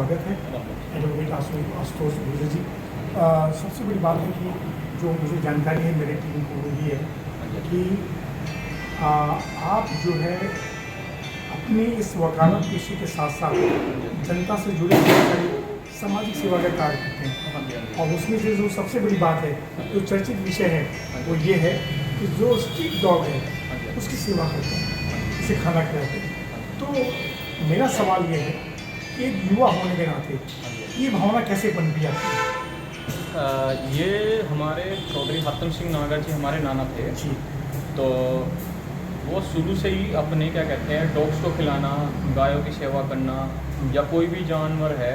स्वागत है एडवोकेट आशुतोष गुर्जर जी। सबसे बड़ी बात है कि जो मुझे जानकारी है मेरे टीम को वो ये है कि आप जो है अपने इस वकालत पेशे के साथ साथ जनता से जुड़े बहुत सारे सामाजिक सेवा का कार्य करते हैं, और उसमें से जो सबसे बड़ी बात है, जो चर्चित विषय है, वो ये है कि जो स्ट्रीट डॉग है उसकी सेवा करते हैं, उसे खाना खिलाते हैं। तो मेरा सवाल ये है कि एक युवा होने के नाते ये भावना कैसे पनपी आपकी? ये हमारे चौधरी हातम सिंह नागर जी हमारे नाना थे जी। तो वो शुरू से ही अपने क्या कहते हैं डॉग्स को खिलाना, गायों की सेवा करना या कोई भी जानवर है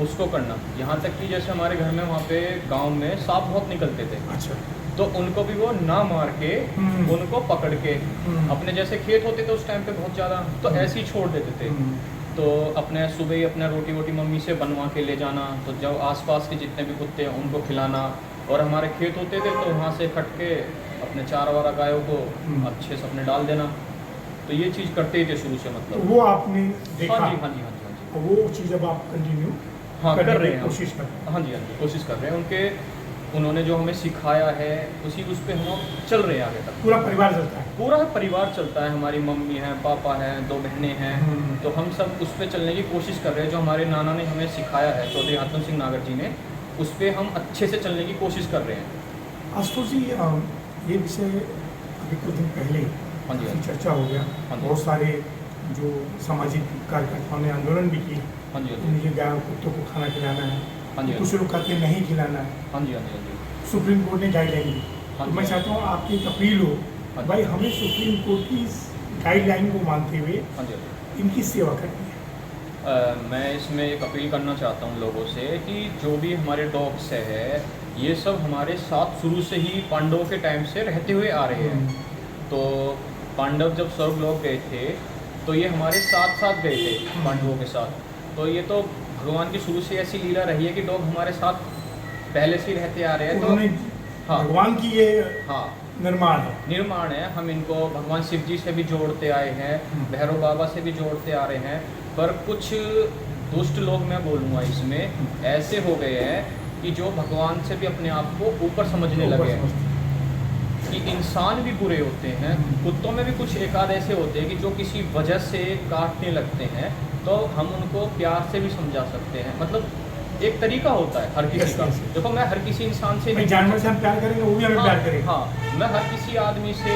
उसको करना। यहाँ तक कि जैसे हमारे घर में वहाँ पे गांव में सांप बहुत निकलते थे, अच्छा। तो उनको भी वो ना मार के उनको पकड़ के अपने जैसे खेत होते थे उस टाइम पे बहुत ज़्यादा, तो ऐसे ही छोड़ देते थे। तो अपने सुबह ही अपना रोटी वोटी मम्मी से बनवा के ले जाना, तो जब आसपास के जितने भी कुत्ते हैं उनको खिलाना, और हमारे खेत होते थे तो वहाँ से कट के अपने चारा वारा गायों को अच्छे से अपने डाल देना। तो ये चीज़ करते ही थे शुरू से, मतलब तो वो आपने देखा? हाँ जी हाँ जी हाँ जी हाँ जी। और वो चीज़ अब आप कंटिन्यू कर रहे हैं, कोशिश कर रहे हैं? हाँ जी हाँ जी, कोशिश कर रहे हैं। उन्होंने जो हमें सिखाया है उस पे हम चल रहे हैं आगे तक। पूरा परिवार चलता है? पूरा परिवार चलता है, हमारी मम्मी है, पापा हैं, 2 बहनें हैं, तो हम सब उस पर चलने की कोशिश कर रहे हैं। जो हमारे नाना ने हमें सिखाया है, चौधरी हातम सिंह नागर जी ने, उस पर हम अच्छे से चलने की कोशिश कर रहे हैं। आशुतोष जी, ये विषय अभी कुछ दिन पहले हाँ जी, चर्चा हो गया। बहुत सारे जो सामाजिक कार्यकर्ताओं ने आंदोलन भी की, हाँ जी, मुझे गायों कुत्तों को खाना खिलाना है, हाँ जी, कुछ लोग कहते हैं नहीं खिलाना है। हाँ जी, हाँ जी, हाँ जी। सुप्रीम कोर्ट ने गाइडलाइन दी। हाँ तो जी, मैं चाहता हूँ आपकी एक अपील हो, भाई हमें सुप्रीम कोर्ट की इस गाइडलाइन को मानते हुए हाँ जी, इनकी सेवा करनी है। मैं इसमें एक अपील करना चाहता हूँ लोगों से कि जो भी हमारे डॉग्स है ये सब हमारे साथ शुरू से ही पांडवों के टाइम से रहते हुए आ रहे हैं। तो पांडव जब स्वर्गलोक गए थे तो ये हमारे साथ साथ गए थे पांडवों के साथ। तो ये तो भगवान की शुरू से ऐसी लीला रही है कि डॉग हमारे साथ पहले से ही रहते आ रहे हैं। तो हाँ, भगवान की ये हाँ निर्माण है। हम इनको भगवान शिव जी से भी जोड़ते आए हैं, भैरव बाबा से भी जोड़ते आ रहे हैं। पर कुछ दुष्ट लोग, मैं बोलूँगा इसमें, ऐसे हो गए हैं कि जो भगवान से भी अपने आप को ऊपर समझने लगे हैं कि इंसान भी बुरे होते हैं। कुत्तों में भी कुछ एक आध ऐसे होते हैं कि जो किसी वजह से काटने लगते हैं, तो हम उनको प्यार से भी समझा सकते हैं। मतलब एक तरीका होता है हर किसी का। देखो, मैं हर किसी इंसान से नहीं, जानवर से हम प्यार करेंगे, वो भी हमें प्यार करेगा। हाँ, मैं हर किसी आदमी से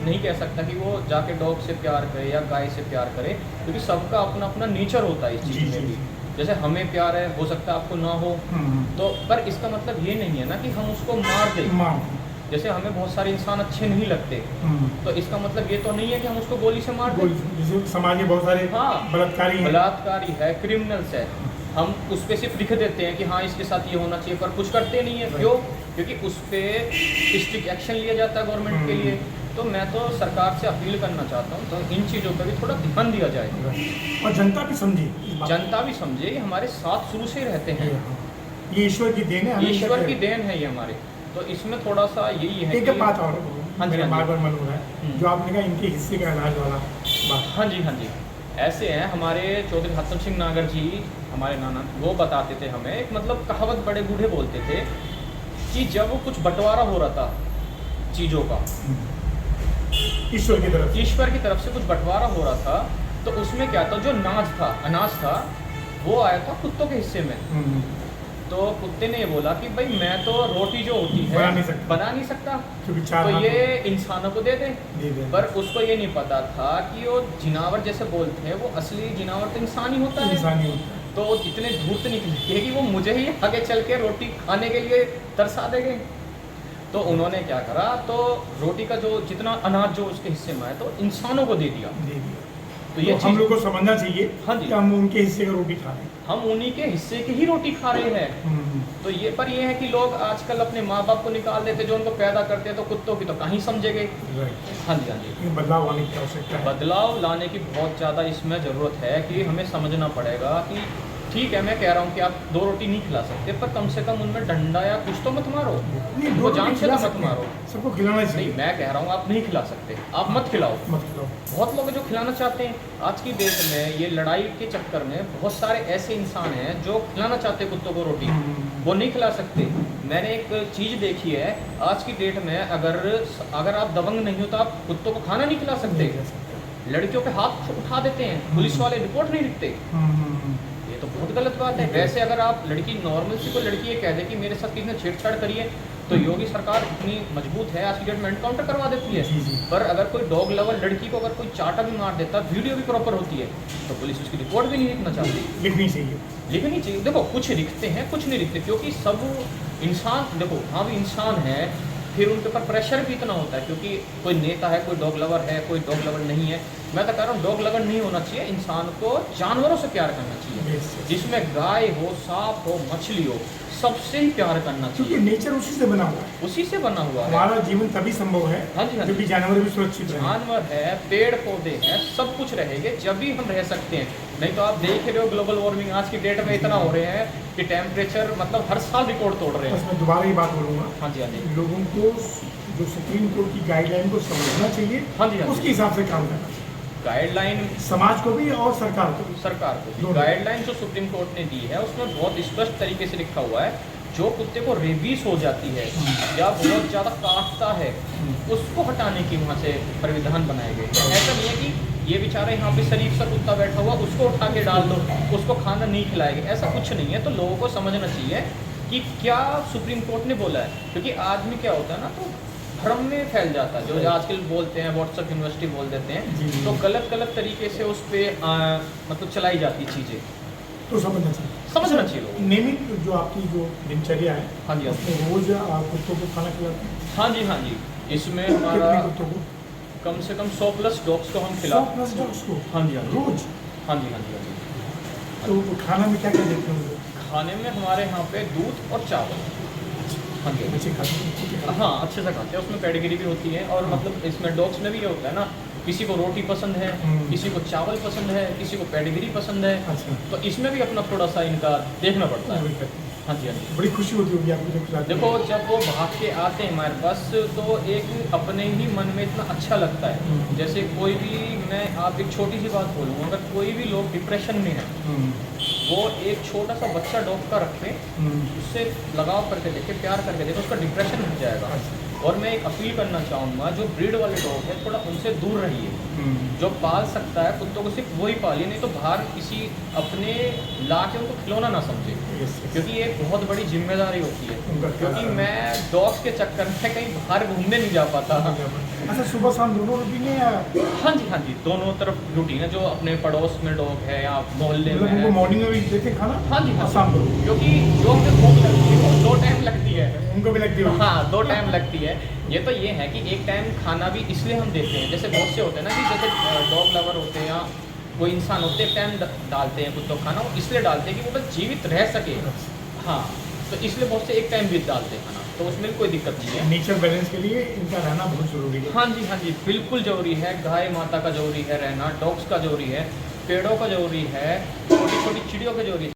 नहीं कह सकता कि वो जाके डॉग से प्यार करे या गाय से प्यार करे, क्योंकि सबका अपना अपना नेचर होता है इस चीज़ में भी। जैसे हमें प्यार है, हो सकता है आपको ना हो, तो पर इसका मतलब ये नहीं है ना कि हम उसको मार दें। जैसे हमें बहुत सारे इंसान अच्छे नहीं लगते, तो इसका मतलब ये तो नहीं है कि हम उसको गोली से मार दें। जैसे समाज में बहुत सारे बलात्कारी है, क्रिमिनल्स है, हम उस पर सिर्फ लिख देते हैं कि हाँ इसके साथ ये होना चाहिए, पर कुछ करते नहीं है। क्यों? क्योंकि उस पर स्ट्रिक्ट एक्शन लिया जाता है गवर्नमेंट के लिए। तो मैं तो सरकार से अपील करना चाहता हूँ तो इन चीज़ों पर भी थोड़ा ध्यान दिया जाए, और जनता भी समझे। जनता भी समझे ये हमारे साथ शुरू से ही रहते हैं, ये ईश्वर की देन है, ईश्वर की देन है ये हमारे। तो इसमें थोड़ा सा यही है। एक बात और मेरा बार मन हो रहा है, जो आपने कहा इनके हिस्से का अनाज वाला बात। हाँ जी, हाँ जी, ऐसे हैं हमारे चौधरी हातम सिंह नागर जी, हमारे नाना, वो बताते थे हमें एक, मतलब कहावत बड़े बूढ़े बोलते थे कि जब वो कुछ बंटवारा हो रहा था चीज़ों का, ईश्वर की तरफ से कुछ बंटवारा हो रहा था, तो उसमें क्या था, जो अनाज था वो आया था कुत्तों के हिस्से में। तो कुत्ते ने ये बोला कि भाई मैं तो रोटी जो होती है बना नहीं सकता, तो ये इंसानों को दे दे। पर उसको ये नहीं पता था कि वो जिनावर जैसे बोलते हैं, वो असली जिनावर तो इंसान ही होता है। तो इतने धूर्त निकले कि वो मुझे ही आगे चल के रोटी खाने के लिए तरसा देंगे। तो उन्होंने क्या करा, तो रोटी का जो जितना अनाज जो उसके हिस्से में है तो इंसानों को दे दिया। तो ये हम लोग को समझना चाहिए, हाँ जी, कि हम उनके हिस्से का रोटी खा रहे हैं, हम उन्हीं के हिस्से की ही रोटी खा रहे हैं। तो ये पर ये है कि लोग आजकल अपने माँ बाप को निकाल देते जो उनको पैदा करते हैं, तो कुत्तों की तो कहीं समझेंगे। हाँ जी, हाँ जी, बदलाव लाने की आवश्यकता है। बदलाव लाने की बहुत ज़्यादा इसमें ज़रूरत है कि हमें समझना पड़ेगा कि ठीक है, मैं कह रहा हूँ कि आप 2 रोटी नहीं खिला सकते, पर कम से कम उनमें डंडा या कुछ तो मत मारो, नहीं, वो दो जान रोटी से खिला तो मत सकते हैं। मारो। सबको खिलाना नहीं, चाहिए। मैं कह रहा हूँ आप नहीं खिला सकते, आप मत खिलाओ। मत खिलाओ। बहुत लोग जो खिलाना चाहते हैं, आज की डेट में ये लड़ाई के चक्कर में बहुत सारे ऐसे इंसान हैं जो खिलाना चाहते हैं कुत्तों को रोटी, वो नहीं खिला सकते। मैंने एक चीज़ देखी है, आज की डेट में अगर आप दबंग नहीं हो तो आप कुत्तों को खाना नहीं खिला सकते। लड़कियों पे हाथ उठा देते हैं, पुलिस वाले रिपोर्ट नहीं लिखते। ये तो बहुत गलत बात है। वैसे अगर आप लड़की नॉर्मल सी कोई लड़की ये कह दे कि मेरे साथ किसी ने छेड़छाड़ करी है, तो योगी सरकार इतनी मजबूत है आज की डेट में एनकाउंटर करवा देती है। जी, जी। पर अगर कोई डॉग लवर लड़की को अगर कोई चाटा भी मार देता, वीडियो भी प्रॉपर होती है, तो पुलिस उसकी रिपोर्ट भी नहीं लिखना चाहती। लिखनी चाहिए। लिखनी चाहिए। देखो, कुछ लिखते हैं कुछ नहीं लिखते, क्योंकि सब इंसान, देखो हाँ भी इंसान है, फिर उनके ऊपर प्रेशर भी इतना होता है, क्योंकि कोई नेता है, कोई डॉग लवर है, कोई डॉग लवर नहीं है। मैं तो कह रहा हूँ डॉग लवर नहीं होना चाहिए, इंसान को जानवरों से प्यार करना चाहिए। Yes, yes. जिसमें गाय हो, सांप हो, मछली हो, सबसे ही प्यार करना क्योंकि चाहिए। नेचर उसी से बना हुआ है। उसी से बना हुआ है। हमारा जीवन तभी संभव है हाँ जी, हाँ जी। क्योंकि जानवर भी सुरक्षित रहे। जानवर है, पेड़ पौधे हैं, सब कुछ रहेंगे जब भी हम रह सकते हैं। नहीं तो आप देख रहे हो ग्लोबल वार्मिंग आज की डेट में इतना हो रहे हैं कि टेम्परेचर मतलब हर साल रिकॉर्ड तोड़ रहे बस हैं। मैं दोबारा ही बात बोलूँगा, हाँ जी, हाँ जी। लोगों को जो सुप्रीम कोर्ट की गाइडलाइन को समझना चाहिए, हाँ जी, हाँ जी। उसके हिसाब से काम करना चाहिए, गाइडलाइन समाज को भी और सरकार को भी। सरकार को दोनों। गाइडलाइन जो सुप्रीम कोर्ट ने दी है उसमें बहुत स्पष्ट तरीके से लिखा हुआ है, जो कुत्ते को रेबीज हो जाती है या बहुत ज़्यादा काटता है, उसको हटाने की वहाँ से परिविधान बनाए गए हैं। ऐसा नहीं है कि ये बेचारा यहाँ पे शरीफ सा कुत्ता बैठा हुआ उसको उठा के डाल दो, उसको खाना नहीं खिलाएंगे, ऐसा कुछ नहीं है। तो लोगों को समझना चाहिए कि क्या सुप्रीम कोर्ट ने बोला है, क्योंकि आदमी क्या होता है ना, तो भ्रम में फैल जाता है। जो आजकल बोलते हैं व्हाट्सएप यूनिवर्सिटी बोल देते हैं, जी। तो गलत तरीके से उस पर मतलब चलाई जाती चीज़ें, तो समझना चाहिए। समझना चाहिए लोगों को। नियमित जो आपकी जो दिनचर्या है, हाँ जी, हाँ जी। उसमें रोज कुत्तों को खाना खिलाते हैं? हाँ जी, हाँ जी। इसमें हमारा कितने कुत्तों को? कम से कम 100 प्लस डॉग्स को हम 100 खिलाते प्लस डॉग्स को हाँ जी, हाँ जी। रोज? हाँ जी, हाँ जी, हाँ जी। तो खाना में क्या क्या देते हैं उनको? खाने में हमारे यहाँ पे दूध और चावल। हाँ जी, हाँ जी। बच्चे खाते हैं, ठीक है। हाँ, अच्छे से खाते हैं, उसमें पेडिग्री भी होती है। और मतलब इसमें डॉग्स में भी ये होता है ना, किसी को रोटी पसंद है, किसी को चावल पसंद है, किसी को पेडिग्री पसंद है, अच्छा। तो इसमें भी अपना थोड़ा सा इनका देखना पड़ता है। हाँ जी, हाँ जी। बड़ी खुशी होती होगी आपको जब खिलाते हैं। देखो, जब वो भाग के आते हैं हमारे पास, तो एक अपने ही मन में इतना अच्छा लगता है। जैसे कोई भी, मैं आप एक छोटी सी बात बोलूँगा, अगर कोई भी लोग डिप्रेशन में है, वो एक छोटा सा बच्चा डॉग का रखे, उससे लगाव करके देखे, प्यार करके देखे, उसका डिप्रेशन हट जाएगा। और मैं एक अपील करना चाहूँगा, जो ब्रीड वाले डॉग है थोड़ा उनसे दूर रहिए। जो पाल सकता है कुत्तों को सिर्फ वही पालिए, नहीं तो बाहर किसी अपने ला के उनको खिलौना ना समझे, क्योंकि ये बहुत बड़ी जिम्मेदारी होती है। क्योंकि मैं डॉग्स के चक्कर में कहीं बाहर घूमने नहीं जा पाता। अच्छा, सुबह शाम दोनों रूटीन है या हाँ जी, हाँ जी, दोनों तरफ रूटीन है। जो अपने पड़ोस में डॉग है या मोहल्ले में उनको है, मॉर्निंग में भी देते हैं खाना? हाँ जी, हाँ और जी। शाम को? क्योंकि जो हमें भूख लगती है वो 2 टाइम लगती है। उनको भी लगती होगी? हाँ, 2 टाइम लगती है। ये तो ये है कि एक टाइम खाना भी इसलिए हम देते हैं, जैसे बहुत से होते हैं ना, कि जैसे डॉग लवर होते हैं या कोई इंसान होते हैं, एक टाइम डालते हैं कुत्तों को खाना, वो इसलिए डालते हैं कि वो बस जीवित रह सके। हाँ, तो इसलिए बहुत से एक टाइम भी डालते हैं खाना, तो उसमें भी कोई दिक्कत नहीं है। नेचर बैलेंस के लिए इनका रहना बहुत जरूरी है। हाँ जी, हाँ जी, बिल्कुल ज़रूरी है। गाय माता का ज़रूरी है रहना, डॉग्स का ज़रूरी है, पेड़ों का ज़रूरी है, छोटी छोटी चिड़ियों का ज़रूरी है।